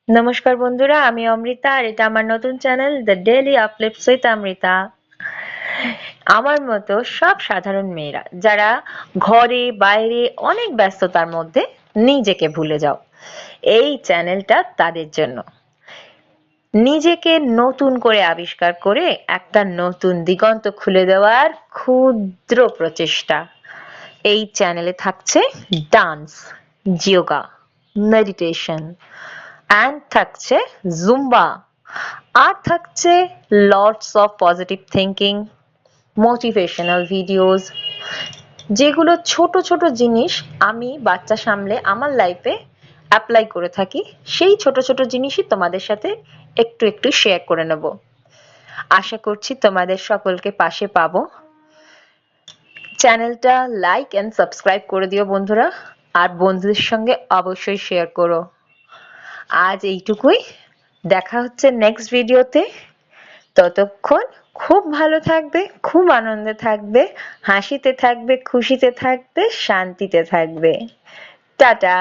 নমস্কার বন্ধুরা, আমি অমৃতা আর এটা আমার নতুন channel the daily uplifts with Amrita. আমার মতো সব সাধারণ মেয়েরা যারা ঘরে বাইরে অনেক ব্যস্ততার মধ্যে নিজেকে ভুলে যাও, এই চ্যানেলটা তাদের জন্য। নিজেকে নতুন করে আবিষ্কার করে একটা নতুন দিগন্ত খুলে দেওয়ার ক্ষুদ্র প্রচেষ্টা। এই চ্যানেলে থাকছে ডান্স, যোগা, মেডিটেশন, অ্যান্ড থাকছে জুম্বা, আর থাকছে lots of positive thinking, motivational videos, যেগুলো ছোট ছোট জিনিস আমি বাচ্চা সামলে আমার লাইফে অ্যাপ্লাই করে থাকি। সেই ছোট ছোট জিনিসই তোমাদের সাথে একটু একটু শেয়ার করে নেব। আশা করছি তোমাদের সকলকে পাশে পাবো। চ্যানেলটা লাইক এন্ড সাবস্ক্রাইব করে দিও বন্ধুরা, আর বন্ধুদের সঙ্গে অবশ্যই শেয়ার করো। আজ এইটুকুই, দেখা হচ্ছে নেক্সট ভিডিওতে। ততক্ষণ খুব ভালো থাকবে, খুব আনন্দে থাকবে, হাসিতে থাকবে, খুশিতে থাকবে, শান্তিতে থাকবে। টাটা।